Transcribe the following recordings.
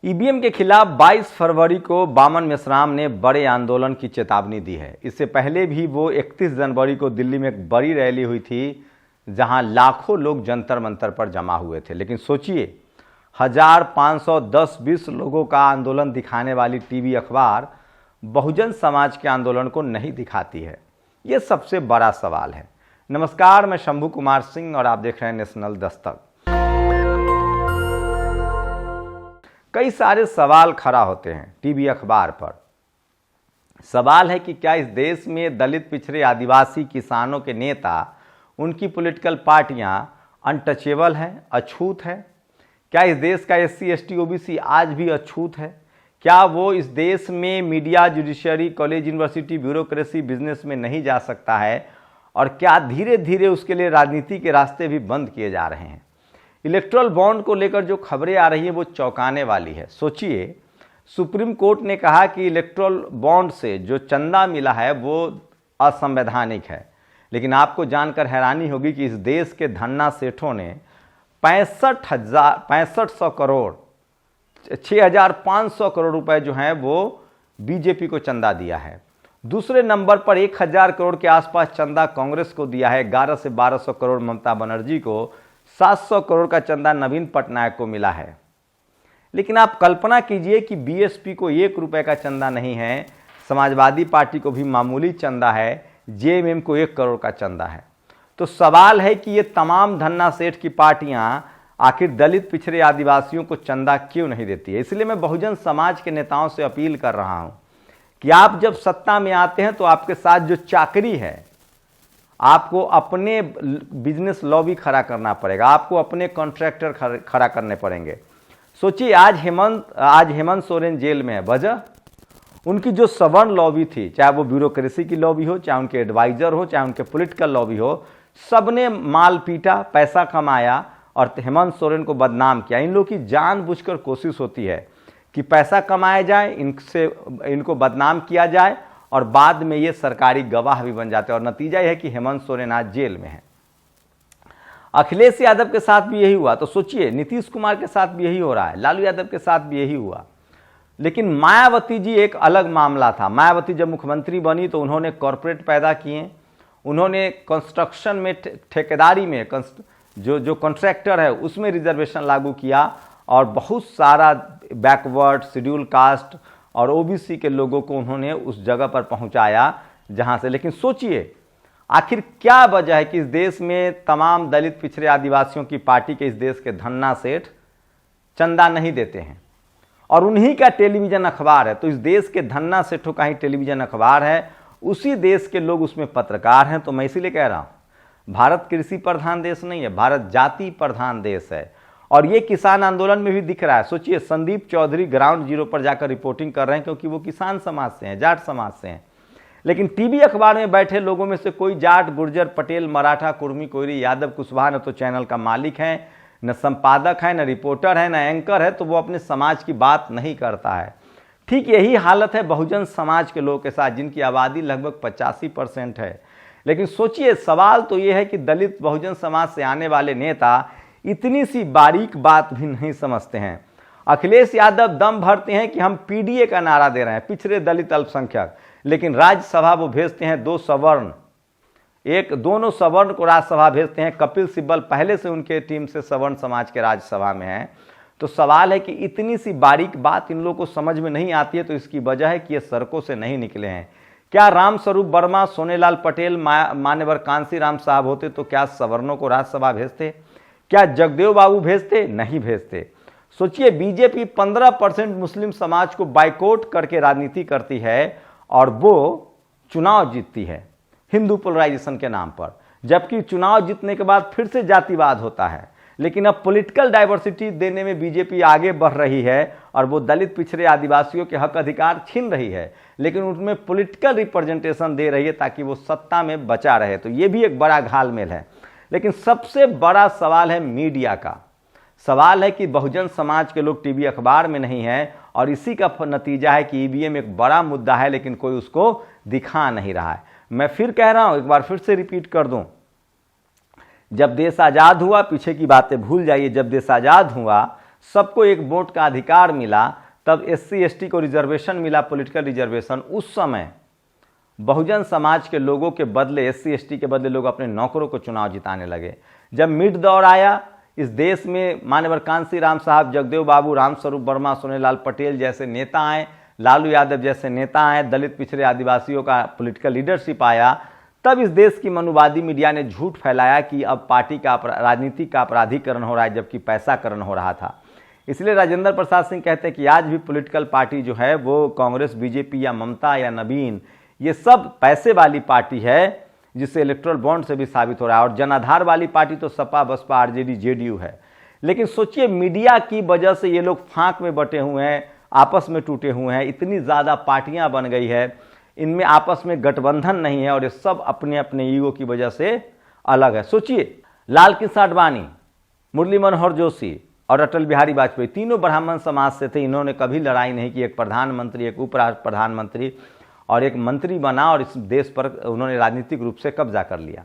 EVM के खिलाफ 22 फरवरी को बामन मेश्राम ने बड़े आंदोलन की चेतावनी दी है। इससे पहले भी वो 31 जनवरी को दिल्ली में एक बड़ी रैली हुई थी जहां लाखों लोग जंतर मंतर पर जमा हुए थे। लेकिन सोचिए, 1510-20 लोगों का आंदोलन दिखाने वाली टीवी अखबार बहुजन समाज के आंदोलन को नहीं दिखाती है। ये सबसे बड़ा सवाल है। नमस्कार, मैं शंभू कुमार सिंह और आप देख रहे हैं नेशनल दस्तक। कई सारे सवाल खड़ा होते हैं टीवी अखबार पर। सवाल है कि क्या इस देश में दलित, पिछड़े, आदिवासी, किसानों के नेता, उनकी पॉलिटिकल पार्टियां अनटचेबल हैं, अछूत हैं? क्या इस देश का SC, ST, OBC आज भी अछूत है? क्या वो इस देश में media, judiciary, college, university, bureaucracy, business में नहीं जा सकता है? और क्या धीरे धीरे उसके लिए राजनीति के रास्ते भी बंद किए जा रहे हैं? इलेक्ट्रल बॉन्ड को लेकर जो खबरें आ रही है वो चौंकाने वाली है। सोचिए, सुप्रीम कोर्ट ने कहा कि इलेक्ट्रल बॉन्ड से जो चंदा मिला है वो असंवैधानिक है। लेकिन आपको जानकर हैरानी होगी कि इस देश के धन्ना सेठों ने 6500 करोड़ 6500 करोड़ रुपए जो हैं वो बीजेपी को चंदा दिया है। दूसरे नंबर पर 1000 करोड़ के आसपास चंदा कांग्रेस को दिया है। 11 से 1200 करोड़ ममता बनर्जी को, 700 करोड़ का चंदा नवीन पटनायक को मिला है। लेकिन आप कल्पना कीजिए कि बीएसपी को 1 रुपए का चंदा नहीं है, समाजवादी पार्टी को भी मामूली चंदा है, जेएमएम को 1 करोड़ का चंदा है। तो सवाल है कि ये तमाम धन्ना सेठ की पार्टियां आखिर दलित, पिछड़े, आदिवासियों को चंदा क्यों नहीं देती है? इसलिए मैं बहुजन समाज के नेताओं से अपील कर रहा हूं कि आप जब सत्ता में आते हैं तो आपके साथ जो चाकरी है, आपको अपने बिजनेस लॉबी खड़ा करना पड़ेगा, आपको अपने कॉन्ट्रैक्टर खड़ा करने पड़ेंगे। सोचिए, आज हेमंत सोरेन जेल में है। वजह उनकी जो सवर्ण लॉबी थी, चाहे वो ब्यूरोक्रेसी की लॉबी हो, चाहे उनके एडवाइजर हो, चाहे उनके पॉलिटिकल लॉबी हो, सबने माल पीटा, पैसा कमाया और हेमंत सोरेन को बदनाम किया। इन लोगों की जानबूझकर कोशिश होती है कि पैसा कमाया जाए, इनको बदनाम किया जाए और बाद में ये सरकारी गवाह भी बन जाते हैं। और नतीजा यह है कि हेमंत सोरेन आज जेल में है। अखिलेश यादव के साथ भी यही हुआ। तो सोचिए, नीतीश कुमार के साथ भी यही हो रहा है, लालू यादव के साथ भी यही हुआ। लेकिन मायावती जी एक अलग मामला था। मायावती जब मुख्यमंत्री बनी तो उन्होंने कॉरपोरेट पैदा किए, उन्होंने कंस्ट्रक्शन में, ठेकेदारी में, जो कॉन्ट्रैक्टर है उसमें रिजर्वेशन लागू किया और बहुत सारा बैकवर्ड, शेड्यूल कास्ट और OBC के लोगों को उन्होंने उस जगह पर पहुंचाया जहां से। लेकिन सोचिए, आखिर क्या वजह है कि इस देश में तमाम दलित, पिछड़े, आदिवासियों की पार्टी के इस देश के धन्ना सेठ चंदा नहीं देते हैं और उन्हीं का टेलीविजन अखबार है। तो इस देश के धन्ना सेठों का ही टेलीविजन अखबार है, उसी देश के लोग उसमें पत्रकार हैं। तो मैं इसीलिए कह रहा हूं, भारत कृषि प्रधान देश नहीं है, भारत जाति प्रधान देश है। और ये किसान आंदोलन में भी दिख रहा है। सोचिए, संदीप चौधरी ग्राउंड जीरो पर जाकर रिपोर्टिंग कर रहे हैं क्योंकि वो किसान समाज से हैं, जाट समाज से हैं। लेकिन टीवी अखबार में बैठे लोगों में से कोई जाट, गुर्जर, पटेल, मराठा, कुर्मी, कोयरी, यादव, कुशवाहा न तो चैनल का मालिक है, न संपादक है, न रिपोर्टर है, न एंकर है, तो वो अपने समाज की बात नहीं करता है। ठीक यही हालत है बहुजन समाज के लोगों के साथ, जिनकी आबादी लगभग 85% है। लेकिन सोचिए, सवाल तो ये है कि दलित, बहुजन समाज से आने वाले नेता इतनी सी बारीक बात भी नहीं समझते हैं। अखिलेश यादव दम भरते हैं कि हम PDA का नारा दे रहे हैं, पिछड़े, दलित, अल्पसंख्यक, लेकिन राज्यसभा वो भेजते हैं 2 सवर्ण, दोनों सवर्ण को राज्यसभा भेजते हैं। कपिल सिब्बल पहले से उनके टीम से सवर्ण समाज के राज्यसभा में है। तो सवाल है कि इतनी सी बारीक बात इन लोगों को समझ में नहीं आती है। तो इसकी वजह है कि ये सड़कों से नहीं निकले हैं। क्या रामस्वरूप वर्मा, सोनेलाल पटेल, मान्यवर कांसी राम साहब होते तो क्या सवर्णों को राज्यसभा भेजते? क्या जगदेव बाबू भेजते? नहीं भेजते। सोचिए, बीजेपी 15% मुस्लिम समाज को बाइकआउट करके राजनीति करती है और वो चुनाव जीतती है हिंदू पोलराइजेशन के नाम पर, जबकि चुनाव जीतने के बाद फिर से जातिवाद होता है। लेकिन अब पॉलिटिकल डाइवर्सिटी देने में बीजेपी आगे बढ़ रही है और वो दलित, पिछड़े, आदिवासियों के हक अधिकार छीन रही है, लेकिन उनमें पॉलिटिकल रिप्रेजेंटेशन दे रही है ताकि वो सत्ता में बचा रहे। तो ये भी एक बड़ा घालमेल है। लेकिन सबसे बड़ा सवाल है मीडिया का। सवाल है कि बहुजन समाज के लोग टीवी अखबार में नहीं है और इसी का नतीजा है कि ईवीएम एक बड़ा मुद्दा है लेकिन कोई उसको दिखा नहीं रहा है। मैं फिर कह रहा हूं, एक बार फिर से रिपीट कर दूं, जब देश आज़ाद हुआ, पीछे की बातें भूल जाइए, जब देश आज़ाद हुआ सबको एक वोट का अधिकार मिला, तब SC ST को रिजर्वेशन मिला, पॉलिटिकल रिजर्वेशन, उस समय बहुजन समाज के लोगों के बदले, SC ST के बदले लोग अपने नौकरों को चुनाव जिताने लगे। जब मिड दौर आया, इस देश में मान्यवर कांसी राम साहब, जगदेव बाबू, रामस्वरूप वर्मा, सोनेलाल पटेल जैसे नेता आए, लालू यादव जैसे नेता आए, दलित पिछड़े आदिवासियों का पॉलिटिकल लीडरशिप आया, तब इस देश की मनुवादी मीडिया ने झूठ फैलाया कि अब पार्टी का राजनीति का अपराधीकरण हो रहा है, जबकि पैसाकरण हो रहा था। इसलिए राजेंद्र प्रसाद सिंह कहते हैं कि आज भी पॉलिटिकल पार्टी जो है वो कांग्रेस, बीजेपी या ममता या नवीन, ये सब पैसे वाली पार्टी है, जिससे इलेक्टोरल बॉन्ड से भी साबित हो रहा है। और जनाधार वाली पार्टी तो सपा, बसपा, आरजेडी, जेडीयू है। लेकिन सोचिए, मीडिया की वजह से ये लोग फांक में बटे हुए हैं, आपस में टूटे हुए हैं, इतनी ज़्यादा पार्टियां बन गई है, इनमें आपस में गठबंधन नहीं है और ये सब अपने अपने ईगो की वजह से अलग है। सोचिए, लाल कृष्ण आडवाणी, मुरली मनोहर जोशी और अटल बिहारी वाजपेयी तीनों ब्राह्मण समाज से थे। इन्होंने कभी लड़ाई नहीं की। एक प्रधानमंत्री, एक उप प्रधानमंत्री और एक मंत्री बना और इस देश पर उन्होंने राजनीतिक रूप से कब्जा कर लिया।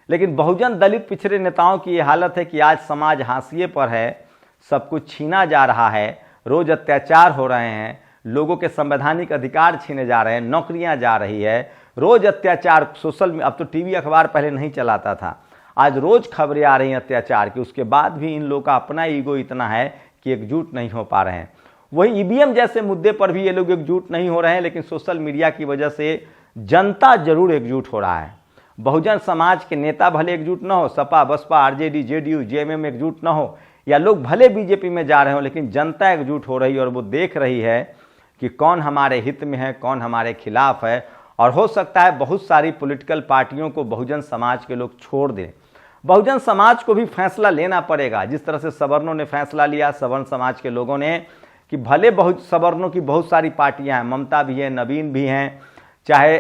लेकिन बहुजन दलित पिछड़े नेताओं की ये हालत है कि आज समाज हाशिए पर है, सब कुछ छीना जा रहा है, रोज अत्याचार हो रहे हैं, लोगों के संवैधानिक अधिकार छीने जा रहे हैं, नौकरियां जा रही है, रोज अत्याचार सोशल, अब तो टीवी अखबार पहले नहीं चलाता था, आज रोज खबरें आ रही हैं अत्याचार की। उसके बाद भी इन लोगों का अपना ईगो इतना है कि एकजुट नहीं हो पा रहे हैं। वही ईवीएम जैसे मुद्दे पर भी ये लोग एकजुट नहीं हो रहे हैं, लेकिन सोशल मीडिया की वजह से जनता जरूर एकजुट हो रहा है। बहुजन समाज के नेता भले एकजुट न हो, सपा, बसपा, आरजेडी, जेडीयू, जेएमएम एकजुट न हो, या लोग भले बीजेपी में जा रहे हो, लेकिन जनता एकजुट हो रही है और वो देख रही है कि कौन हमारे हित में है, कौन हमारे खिलाफ है। और हो सकता है बहुत सारी पॉलिटिकल पार्टियों को बहुजन समाज के लोग छोड़ दें। बहुजन समाज को भी फैसला लेना पड़ेगा, जिस तरह से सवर्णों ने फैसला लिया, सवर्ण समाज के लोगों ने, कि भले बहुत सवर्णों की बहुत सारी पार्टियां हैं, ममता भी है, नवीन भी हैं, चाहे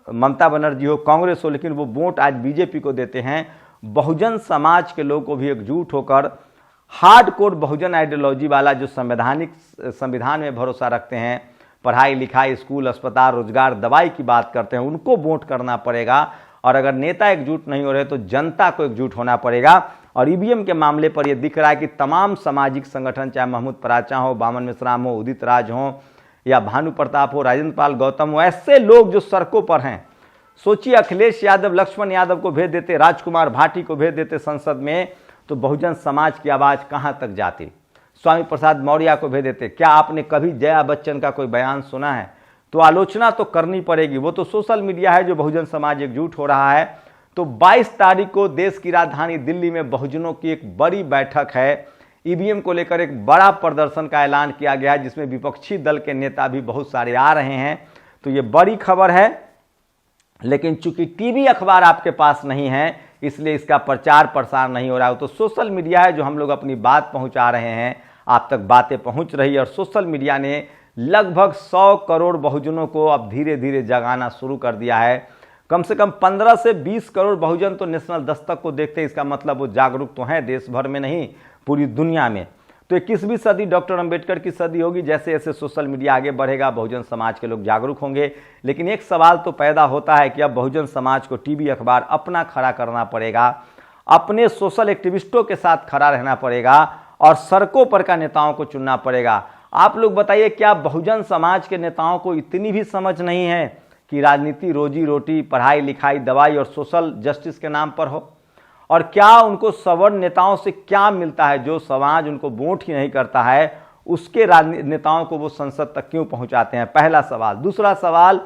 ममता बनर्जी हो, कांग्रेस हो, लेकिन वो वोट आज बीजेपी को देते हैं। बहुजन समाज के लोग को भी एकजुट होकर हार्डकोर बहुजन आइडियोलॉजी वाला, जो संविधान में भरोसा रखते हैं, पढ़ाई लिखाई, स्कूल, अस्पताल, रोजगार, दवाई की बात करते हैं, उनको वोट करना पड़ेगा। और अगर नेता एकजुट नहीं हो रहे तो जनता को एकजुट होना पड़ेगा। और ईवीएम के मामले पर यह दिख रहा है कि तमाम सामाजिक संगठन, चाहे महमूद पराचा हो, बामन मिश्राम हो, उदित राज हो, या भानु प्रताप हो, राजेंद्र पाल गौतम हो, ऐसे लोग जो सड़कों पर हैं। सोचिए, अखिलेश यादव लक्ष्मण यादव को भेज देते, राजकुमार भाटी को भेज देते संसद में, तो बहुजन समाज की आवाज़ कहाँ तक जाती। स्वामी प्रसाद मौर्य को भेज देते। क्या आपने कभी जया बच्चन का कोई बयान सुना है? तो आलोचना तो करनी पड़ेगी। वो तो सोशल मीडिया है जो बहुजन समाज एकजुट हो रहा है। तो 22 तारीख को देश की राजधानी दिल्ली में बहुजनों की एक बड़ी बैठक है। ईवीएम को लेकर एक बड़ा प्रदर्शन का ऐलान किया गया है, जिसमें विपक्षी दल के नेता भी बहुत सारे आ रहे हैं। तो ये बड़ी खबर है, लेकिन चूंकि टीवी अखबार आपके पास नहीं है, इसलिए इसका प्रचार प्रसार नहीं हो रहा है। तो सोशल मीडिया है जो हम लोग अपनी बात पहुंचा रहे हैं, आप तक बातें पहुंच रही है। और सोशल मीडिया ने लगभग 100 करोड़ बहुजनों को अब धीरे धीरे जगाना शुरू कर दिया है। कम से कम 15 से 20 करोड़ बहुजन तो नेशनल दस्तक को देखते हैं। इसका मतलब वो जागरूक तो हैं, देश भर में नहीं, पूरी दुनिया में। तो 21वीं सदी डॉक्टर अंबेडकर की सदी होगी। जैसे जैसे सोशल मीडिया आगे बढ़ेगा, बहुजन समाज के लोग जागरूक होंगे। लेकिन एक सवाल तो पैदा होता है कि अब बहुजन समाज को टीवी अखबार अपना खड़ा करना पड़ेगा, अपने सोशल एक्टिविस्टों के साथ खड़ा रहना पड़ेगा और सड़कों पर का नेताओं को चुनना पड़ेगा। आप लोग बताइए, क्या बहुजन समाज के नेताओं को इतनी भी समझ नहीं है कि राजनीति रोजी रोटी, पढ़ाई लिखाई, दवाई और सोशल जस्टिस के नाम पर हो? और क्या उनको सवर्ण नेताओं से क्या मिलता है? जो समाज उनको वोट ही नहीं करता है, उसके नेताओं को वो संसद तक क्यों पहुंचाते हैं? पहला सवाल। दूसरा सवाल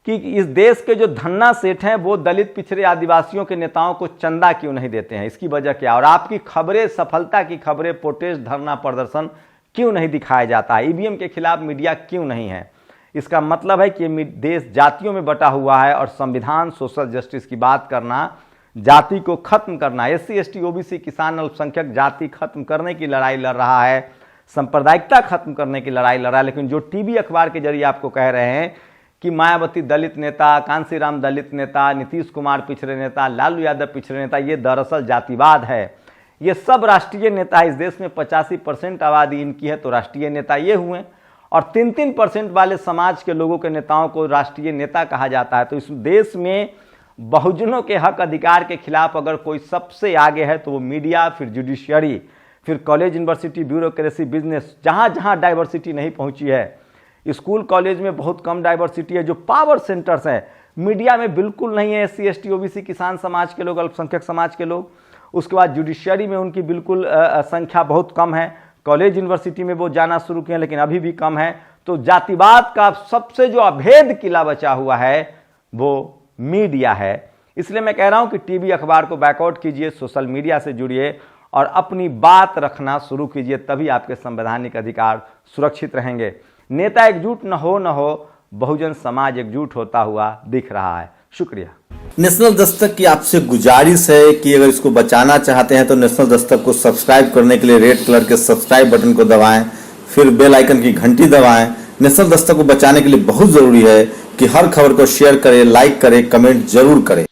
कि इस देश के जो धन्ना सेठ हैं वो दलित पिछड़े आदिवासियों के नेताओं को चंदा क्यों नहीं देते हैं? इसकी वजह क्या? और आपकी खबरें, सफलता की खबरें, प्रोटेस्ट, धरना प्रदर्शन क्यों नहीं दिखाया जाता है? ईवीएम के खिलाफ मीडिया क्यों नहीं है? इसका मतलब है कि देश जातियों में बटा हुआ है और संविधान, सोशल जस्टिस की बात करना, जाति को खत्म करना, SC ST OBC किसान अल्पसंख्यक जाति खत्म करने की लड़ाई लड़ रहा है, सांप्रदायिकता खत्म करने की लड़ाई लड़ रहा है। लेकिन जो टीवी अखबार के जरिए आपको कह रहे हैं कि मायावती दलित नेता, कांसीराम दलित नेता, नीतीश कुमार पिछड़े नेता, लालू यादव पिछड़े नेता, ये दरअसल जातिवाद है। ये सब राष्ट्रीय नेता, इस देश में 85% आबादी इनकी है, तो राष्ट्रीय नेता ये हुए। और 3-3% वाले समाज के लोगों के नेताओं को राष्ट्रीय नेता कहा जाता है। तो इस देश में बहुजनों के हक अधिकार के खिलाफ अगर कोई सबसे आगे है तो वो मीडिया, फिर जुडिशियरी, फिर कॉलेज, यूनिवर्सिटी, ब्यूरोक्रेसी, बिजनेस, जहाँ जहाँ डाइवर्सिटी नहीं पहुँची है। स्कूल कॉलेज में बहुत कम डाइवर्सिटी है। जो पावर सेंटर्स हैं मीडिया में बिल्कुल नहीं है। SC ST OBC किसान समाज के लोग, अल्पसंख्यक समाज के लोग। उसके बाद जुडिशियरी में उनकी बिल्कुल संख्या बहुत कम है। कॉलेज यूनिवर्सिटी में वो जाना शुरू किए लेकिन अभी भी कम है। तो जातिवाद का सबसे जो अभेद किला बचा हुआ है वो मीडिया है। इसलिए मैं कह रहा हूं कि टीवी अखबार को बैकआउट कीजिए, सोशल मीडिया से जुड़िए और अपनी बात रखना शुरू कीजिए, तभी आपके संवैधानिक अधिकार सुरक्षित रहेंगे। नेता एकजुट न हो बहुजन समाज एकजुट होता हुआ दिख रहा है। शुक्रिया। नेशनल दस्तक की आपसे गुजारिश है कि अगर इसको बचाना चाहते हैं तो नेशनल दस्तक को सब्सक्राइब करने के लिए रेड कलर के सब्सक्राइब बटन को दबाएं, फिर बेल आइकन की घंटी दबाएं। नेशनल दस्तक को बचाने के लिए बहुत जरूरी है कि हर खबर को शेयर करें, लाइक करें, कमेंट जरूर करें।